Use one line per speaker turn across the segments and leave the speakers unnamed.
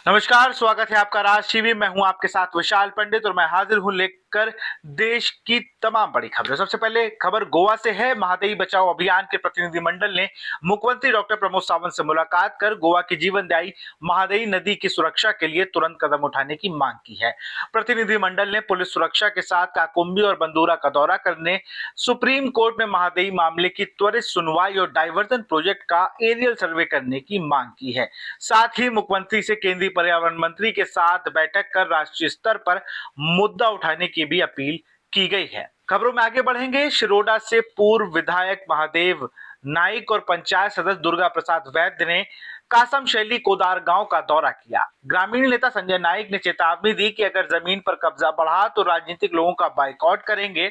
नमस्कार, स्वागत है आपका राज टीवी। मैं हूं आपके साथ विशाल पंडित और मैं हाजिर हूं लेकर देश की तमाम बड़ी खबरें। सबसे पहले खबर गोवा से है। महादेवी बचाओ अभियान के प्रतिनिधिमंडल ने मुख्यमंत्री डॉक्टर प्रमोद सावंत से मुलाकात कर गोवा की जीवनदायी महादेवी नदी की सुरक्षा के लिए तुरंत कदम उठाने की मांग की है। प्रतिनिधिमंडल ने पुलिस सुरक्षा के साथ काकुम्बी और बंदूरा का दौरा करने, सुप्रीम कोर्ट में महादेवी मामले की त्वरित सुनवाई और डाइवर्जन प्रोजेक्ट का एरियल सर्वे करने की मांग की है। साथ ही मुख्यमंत्री से केंद्रीय पर्यावरण मंत्री के साथ बैठक कर राष्ट्रीय स्तर पर मुद्दा उठाने की भी अपील की गई है। खबरों में आगे बढ़ेंगे। शिरोडा से पूर्व विधायक महादेव नाइक और पंचायत सदस्य दुर्गा प्रसाद वैद्य ने कासम शैली कोदार गांव का दौरा किया। ग्रामीण नेता संजय नाइक ने चेतावनी दी कि अगर जमीन पर कब्जा बढ़ा तो राजनीतिक लोगों का बाइकआउट करेंगे।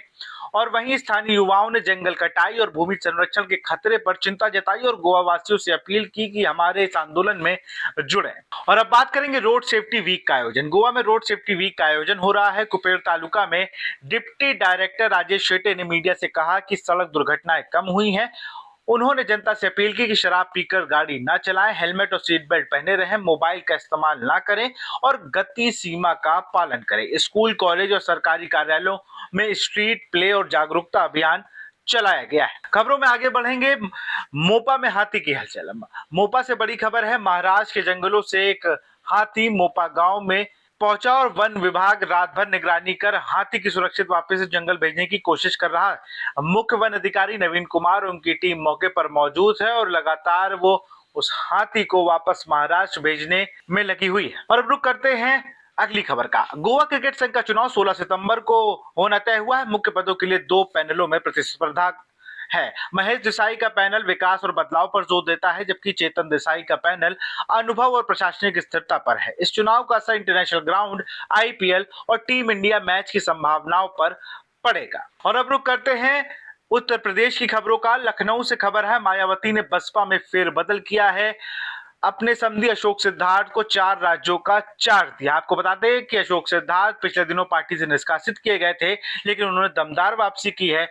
और वहीं स्थानीय युवाओं ने जंगल कटाई और भूमि संरक्षण के खतरे पर चिंता जताई और गोवा वासियों से अपील की कि हमारे इस आंदोलन में जुड़े। और अब बात करेंगे रोड सेफ्टी वीक का आयोजन। गोवा में रोड सेफ्टी वीक का आयोजन हो रहा है। कुपेर तालुका में डिप्टी डायरेक्टर राजेश शेट्टे ने मीडिया से कहा कि सड़क दुर्घटनाएं कम हुई हैं। उन्होंने जनता से अपील की कि शराब पीकर गाड़ी ना चलाएं, हेलमेट और सीट बेल्ट पहने रहें, मोबाइल का इस्तेमाल ना करें और गति सीमा का पालन करें। स्कूल, कॉलेज और सरकारी कार्यालयों में स्ट्रीट प्ले और जागरूकता अभियान चलाया गया है। खबरों में आगे बढ़ेंगे। मोपा में हाथी की हलचल। मोपा से बड़ी खबर है। महाराष्ट्र के जंगलों से एक हाथी मोपा गांव में पहुंचा और वन विभाग रात भर निगरानी कर हाथी की सुरक्षित वापस जंगल भेजने की कोशिश कर रहा है। मुख्य वन अधिकारी नवीन कुमार और उनकी टीम मौके पर मौजूद है और लगातार वो उस हाथी को वापस महाराष्ट्र भेजने में लगी हुई है। और अब रुक करते हैं अगली खबर का। गोवा क्रिकेट संघ का चुनाव 16 सितंबर को होना तय हुआ है। मुख्य पदों के लिए 2 पैनलों में प्रतिस्पर्धा है। महेश देसाई का पैनल विकास और बदलाव पर जोर देता है, जबकि चेतन देसाई का पैनल अनुभव और प्रशासनिक स्थिरता पर है। इस चुनाव का असर इंटरनेशनल ग्राउंड, आईपीएल और टीम इंडिया मैच की संभावनाओं पर पड़ेगा। और अब रुक करते हैं उत्तर प्रदेश की खबरों का। लखनऊ से खबर है। मायावती ने बसपा में फेरबदल किया है। अपने समधी अशोक सिद्धार्थ को 4 राज्यों का चार्ज दिया। आपको बता दें कि अशोक सिद्धार्थ पिछले दिनों पार्टी से निष्कासित किए गए थे, लेकिन उन्होंने दमदार वापसी की है।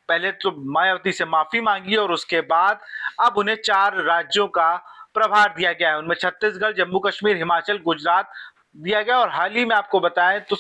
पहले तो मायावती से माफी मांगी और उसके बाद अब उन्हें 4 राज्यों का प्रभार दिया गया है। उनमें छत्तीसगढ़, जम्मू कश्मीर, हिमाचल, गुजरात दिया गया। और हाल ही में आपको बताएं तो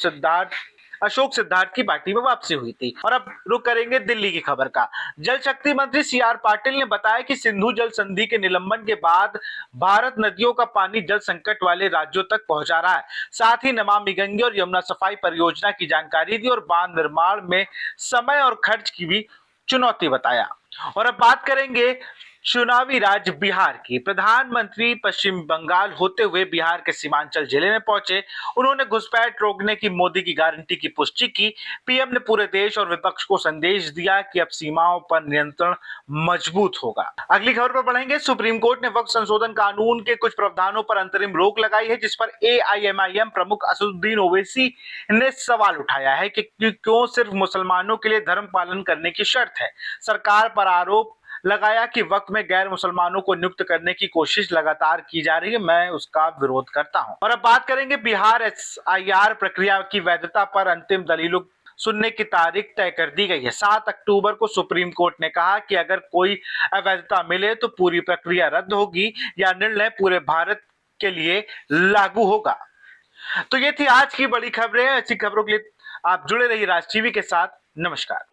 अशोक सिद्धार्थ की पार्टी में वापसी हुई थी। और अब रुक करेंगे दिल्ली की खबर का। जल शक्ति मंत्री सीआर पाटिल ने बताया कि सिंधु जल संधि के निलंबन के बाद भारत नदियों का पानी जल संकट वाले राज्यों तक पहुंचा रहा है। साथ ही नमामि गंगे और यमुना सफाई परियोजना की जानकारी दी और बांध निर्माण में समय और खर्च की भी चुनौती बताया। और अब बात करेंगे चुनावी राज्य बिहार की। प्रधानमंत्री पश्चिम बंगाल होते हुए बिहार के सीमांचल जिले में पहुंचे। उन्होंने घुसपैठ रोकने की मोदी की गारंटी की पुष्टि की। पीएम ने पूरे देश और विपक्ष को संदेश दिया कि अब सीमाओं पर नियंत्रण मजबूत होगा। अगली खबर पर बढ़ेंगे। सुप्रीम कोर्ट ने वक्फ संशोधन कानून के कुछ प्रावधानों पर अंतरिम रोक लगाई है, जिस पर एआईएमआईएम प्रमुख असदुद्दीन ओवैसी ने सवाल उठाया है कि क्यों सिर्फ मुसलमानों के लिए धर्म पालन करने की शर्त है। सरकार पर आरोप लगाया कि वक्त में गैर मुसलमानों को नियुक्त करने की कोशिश लगातार की जा रही है। मैं उसका विरोध करता हूं। और अब बात करेंगे बिहार एसआईआर प्रक्रिया की वैधता पर अंतिम दलीलों सुनने की तारीख तय कर दी गई है। 7 अक्टूबर को सुप्रीम कोर्ट ने कहा कि अगर कोई अवैधता मिले तो पूरी प्रक्रिया रद्द होगी या निर्णय पूरे भारत के लिए लागू होगा। तो ये थी आज की बड़ी खबरें। ऐसी खबरों के लिए आप जुड़े रहिए राज टीवी के साथ। नमस्कार।